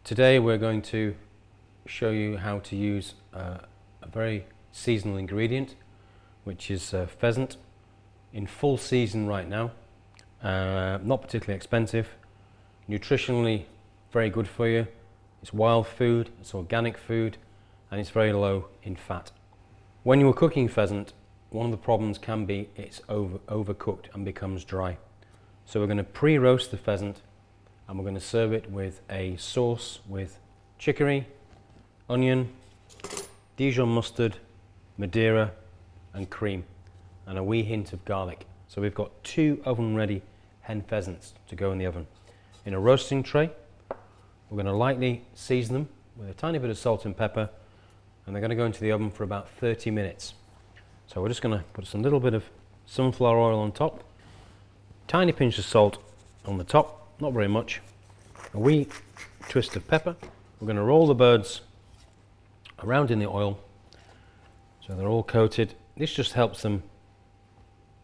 Today we're going to show you how to use a very seasonal ingredient, which is pheasant, in full season right now. Not particularly expensive, nutritionally very good for you. It's wild food, it's organic food, and it's very low in fat. When you are cooking pheasant, one of the problems can be it's overcooked and becomes dry. So we're going to pre-roast the pheasant and we're going to serve it with a sauce with chicory, onion, Dijon mustard, Madeira and cream, and a wee hint of garlic. So we've got 2 oven-ready hen pheasants to go in the oven. In a roasting tray, we're going to lightly season them with a tiny bit of salt and pepper, and they're going to go into the oven for about 30 minutes. So we're just going to put some little bit of sunflower oil on top, tiny pinch of salt on the top, not very much, a wee twist of pepper. We're going to roll the birds around in the oil so they're all coated. This just helps them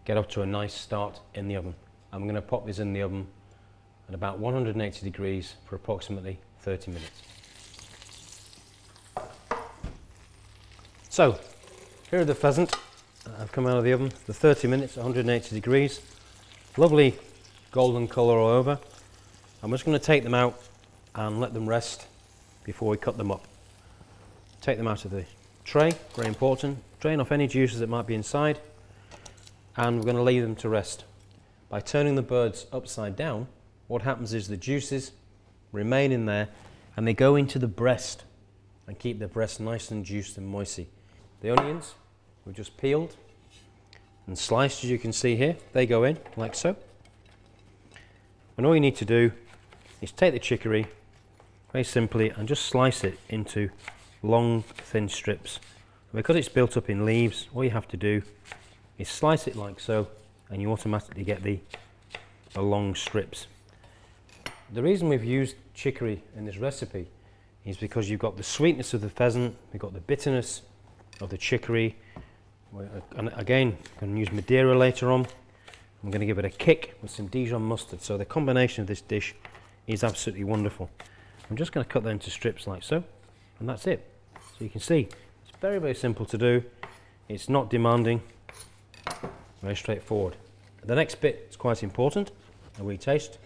get up to a nice start in the oven. I'm going to pop this in the oven at about 180 degrees for approximately 30 minutes. So here are the pheasant that have come out of the oven for 30 minutes, 180 degrees. Lovely golden colour all over. I'm just going to take them out and let them rest before we cut them up. Take them out of the tray, very important. Drain off any juices that might be inside, and we're going to leave them to rest. By turning the birds upside down, what happens is the juices remain in there and they go into the breast and keep the breast nice and juiced and moisty. The onions we've just peeled and sliced, as you can see here, they go in like so. And all you need to do is take the chicory very simply and just slice it into long thin strips. And because it's built up in leaves, all you have to do is slice it like so, and you automatically get the long strips. The reason we've used chicory in this recipe is because you've got the sweetness of the pheasant, we've got the bitterness of the chicory, and again I'm going to use Madeira later on. I'm going to give it a kick with some Dijon mustard, so the combination of this dish is absolutely wonderful. I'm just going to cut that into strips like so, and that's it. So you can see it's very, very simple to do. It's not demanding, very straightforward. The next bit is quite important, a wee taste.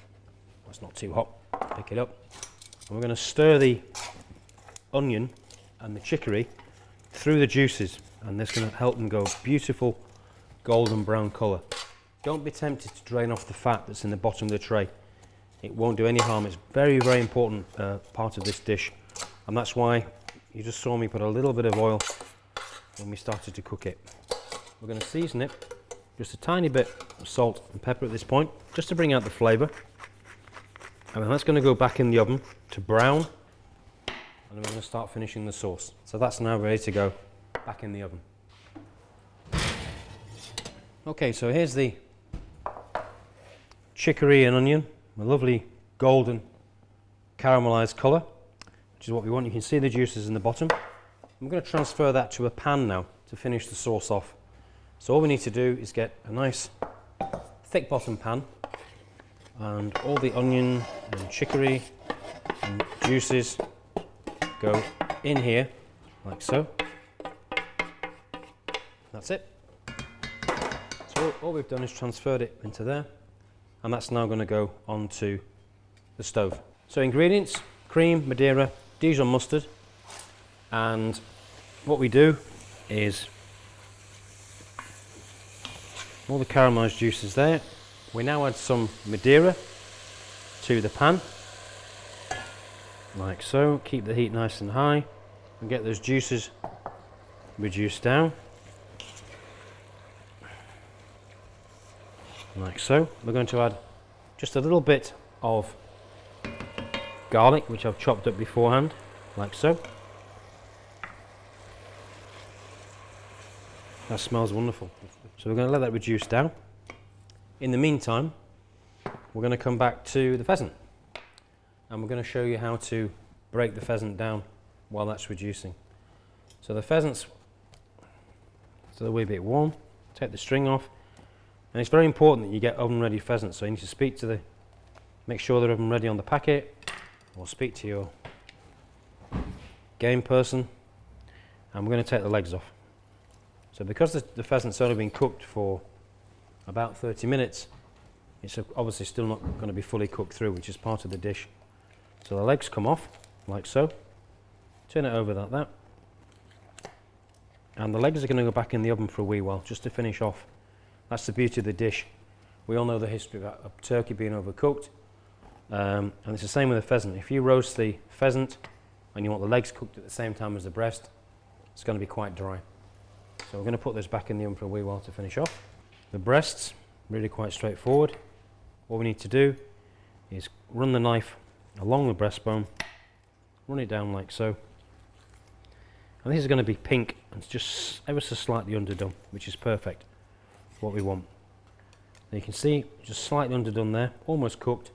It's not too hot, pick it up. And we're going to stir the onion and the chicory through the juices, and this is going to help them go beautiful golden brown colour. Don't be tempted to drain off the fat that's in the bottom of the tray. It won't do any harm. It's very, very important part of this dish, and that's why you just saw me put a little bit of oil when we started to cook it. We're going to season it, just a tiny bit of salt and pepper at this point, just to bring out the flavour. And then that's going to go back in the oven to brown, and then we're going to start finishing the sauce. So that's now ready to go back in the oven. Okay, so here's the chicory and onion, a lovely golden caramelised colour, which is what we want. You can see the juices in the bottom. I'm going to transfer that to a pan now to finish the sauce off. So all we need to do is get a nice thick bottom pan, and all the onion and chicory and juices go in here like so. That's it. So all we've done is transferred it into there, and that's now going to go onto the stove. So ingredients: cream, Madeira, Dijon mustard, and what we do is all the caramelised juices there. We now add some Madeira to the pan, like so. Keep the heat nice and high and get those juices reduced down, like so. We're going to add just a little bit of garlic, which I've chopped up beforehand, like so. That smells wonderful. So we're going to let that reduce down. In the meantime, we're going to come back to the pheasant, and we're going to show you how to break the pheasant down while that's reducing. So the pheasant's still a wee bit warm. Take the string off, and it's very important that you get oven ready pheasant, so you need to speak to make sure they're oven ready on the packet, or speak to your game person, and we're going to take the legs off. So because the pheasant's only been cooked for about 30 minutes, it's obviously still not going to be fully cooked through, which is part of the dish. So the legs come off, like so. Turn it over like that. And the legs are going to go back in the oven for a wee while, just to finish off. That's the beauty of the dish. We all know the history about a turkey being overcooked. And it's the same with the pheasant. If you roast the pheasant and you want the legs cooked at the same time as the breast, it's going to be quite dry. So we're going to put this back in the oven for a wee while to finish off. The breasts, really quite straightforward. What we need to do is run the knife along the breastbone, run it down like so. And this is going to be pink and just ever so slightly underdone, which is perfect. What we want. And you can see just slightly underdone there, almost cooked,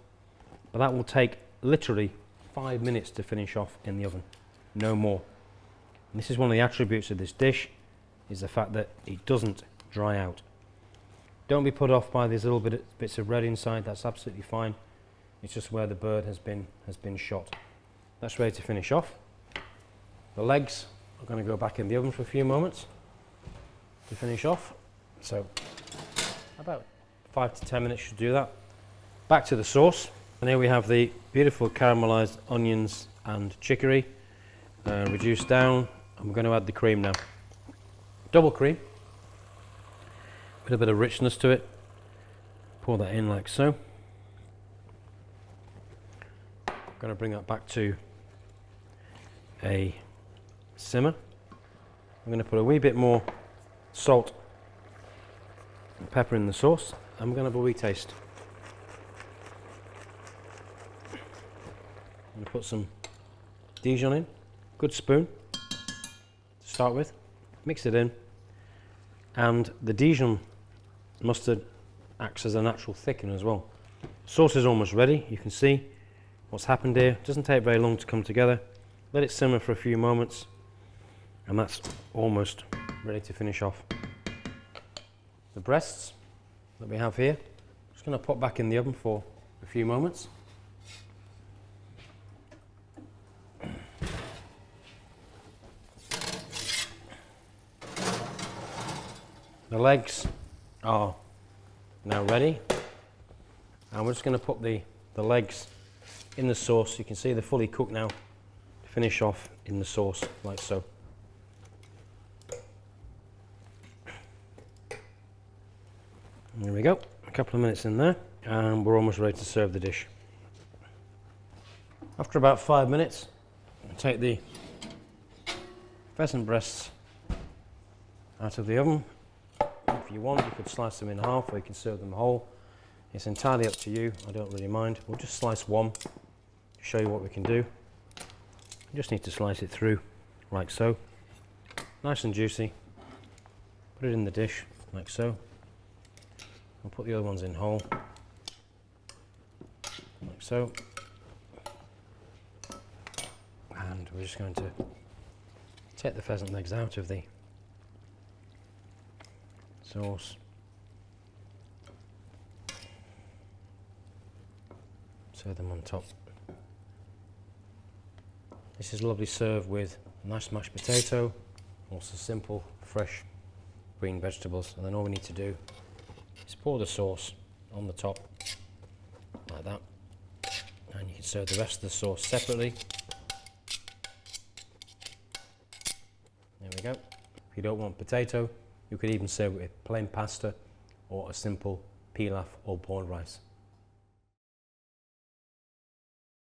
but that will take literally 5 minutes to finish off in the oven, no more. And this is one of the attributes of this dish, is the fact that it doesn't dry out. Don't be put off by these little bits of red inside, that's absolutely fine. It's just where the bird has been shot. That's ready to finish off. The legs are going to go back in the oven for a few moments to finish off. So about 5 to 10 minutes should do that. Back to the sauce. And here we have the beautiful caramelized onions and chicory reduced down. I'm going to add the cream now. Double cream. With a bit of richness to it. Pour that in like so. I'm going to bring that back to a simmer. I'm going to put a wee bit more salt and pepper in the sauce. I'm going to have a wee taste. I'm going to put some Dijon in, good spoon to start with, mix it in, and the Dijon mustard acts as a natural thickener as well. Sauce is almost ready. You can see what's happened here. It doesn't take very long to come together. Let it simmer for a few moments, and that's almost ready to finish off. The breasts that we have here, just going to pop back in the oven for a few moments. The legs are now ready, and we're just going to put the legs in the sauce. You can see they're fully cooked now. To finish off in the sauce like so. There we go, a couple of minutes in there, and we're almost ready to serve the dish. After about 5 minutes, take the pheasant breasts out of the oven. If you want, you could slice them in half, or you can serve them whole. It's entirely up to you, I don't really mind. We'll just slice one to show you what we can do. You just need to slice it through, like so. Nice and juicy. Put it in the dish, like so. I'll put the other ones in whole, like so. And we're just going to take the pheasant legs out of the sauce. Serve them on top. This is lovely served with a nice mashed potato, also simple, fresh green vegetables, and then all we need to do is pour the sauce on the top, like that, and you can serve the rest of the sauce separately. There we go. If you don't want potato, you could even serve it with plain pasta or a simple pilaf or boiled rice.